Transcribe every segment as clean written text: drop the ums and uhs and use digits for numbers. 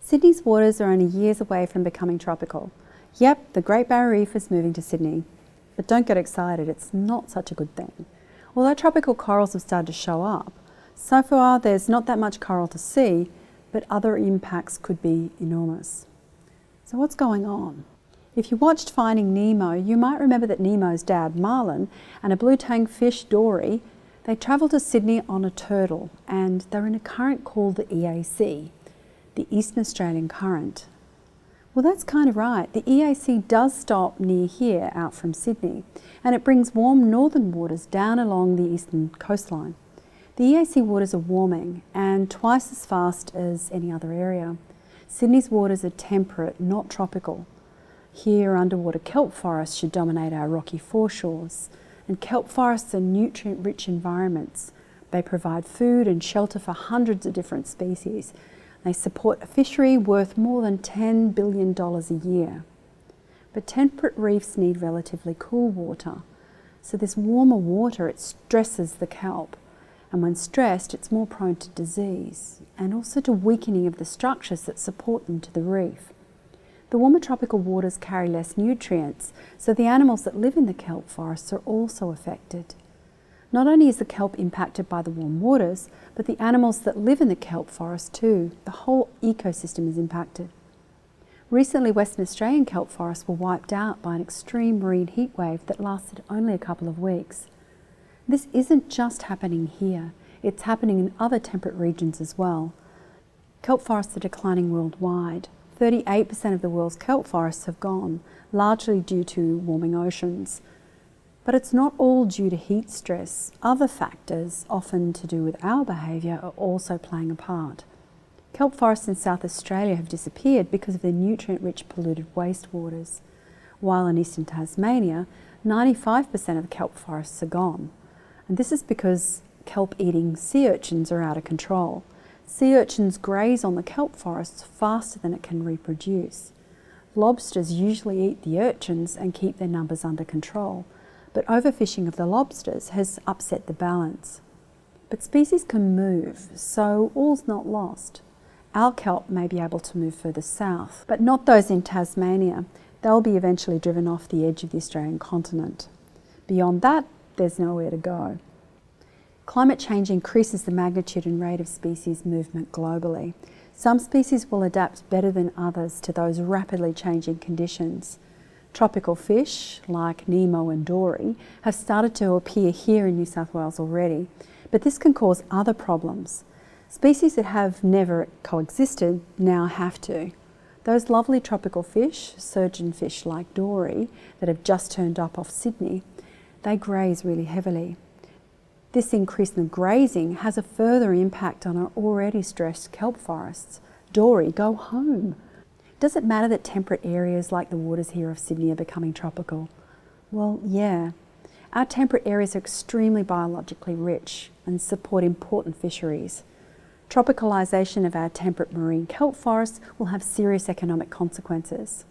Sydney's waters are only years away from becoming tropical. Yep, the Great Barrier Reef is moving to Sydney. But don't get excited, it's not such a good thing. Although tropical corals have started to show up, so far there's not that much coral to see, but other impacts could be enormous. So what's going on? If you watched Finding Nemo, you might remember that Nemo's dad, Marlin, and a blue tang fish, Dory, they travelled to Sydney on a turtle, and they're in a current called the EAC, the Eastern Australian Current. Well, that's kind of right. The EAC does stop near here, out from Sydney, and it brings warm northern waters down along the eastern coastline. The EAC waters are warming and twice as fast as any other area. Sydney's waters are temperate, not tropical. Here, underwater kelp forests should dominate our rocky foreshores, and kelp forests are nutrient-rich environments. They provide food and shelter for hundreds of different species. They support a fishery worth more than $10 billion a year. But temperate reefs need relatively cool water. So this warmer water, it stresses the kelp. And when stressed, it's more prone to disease and also to weakening of the structures that support them to the reef. The warmer tropical waters carry less nutrients, so the animals that live in the kelp forests are also affected. Not only is the kelp impacted by the warm waters, but the animals that live in the kelp forest too. The whole ecosystem is impacted. Recently, Western Australian kelp forests were wiped out by an extreme marine heat wave that lasted only a couple of weeks. This isn't just happening here, it's happening in other temperate regions as well. Kelp forests are declining worldwide. 38% of the world's kelp forests have gone, largely due to warming oceans. But it's not all due to heat stress. Other factors, often to do with our behaviour, are also playing a part. Kelp forests in South Australia have disappeared because of their nutrient-rich polluted wastewaters, while in eastern Tasmania, 95% of the kelp forests are gone. And this is because kelp-eating sea urchins are out of control. Sea urchins graze on the kelp forests faster than it can reproduce. Lobsters usually eat the urchins and keep their numbers under control. But overfishing of the lobsters has upset the balance. But species can move, so all's not lost. Our kelp may be able to move further south, but not those in Tasmania. They'll be eventually driven off the edge of the Australian continent. Beyond that, there's nowhere to go. Climate change increases the magnitude and rate of species movement globally. Some species will adapt better than others to those rapidly changing conditions. Tropical fish, like Nemo and Dory, have started to appear here in New South Wales already, but this can cause other problems. Species that have never coexisted now have to. Those lovely tropical fish, surgeonfish like Dory, that have just turned up off Sydney, they graze really heavily. This increase in the grazing has a further impact on our already stressed kelp forests. Dory, go home. Does it matter that temperate areas like the waters here of Sydney are becoming tropical? Well, yeah. Our temperate areas are extremely biologically rich and support important fisheries. Tropicalisation of our temperate marine kelp forests will have serious economic consequences.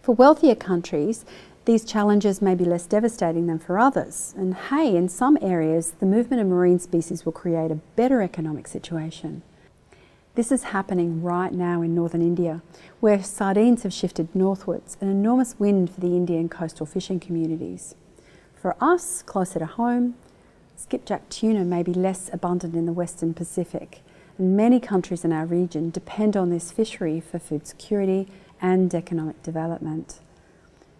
For wealthier countries, these challenges may be less devastating than for others. And hey, in some areas, the movement of marine species will create a better economic situation. This is happening right now in northern India, where sardines have shifted northwards, an enormous win for the Indian coastal fishing communities. For us, closer to home, skipjack tuna may be less abundant in the Western Pacific, and many countries in our region depend on this fishery for food security and economic development.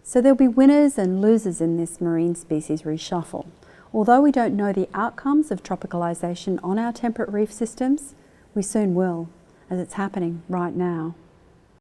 So there'll be winners and losers in this marine species reshuffle. Although we don't know the outcomes of tropicalisation on our temperate reef systems, we soon will, as it's happening right now.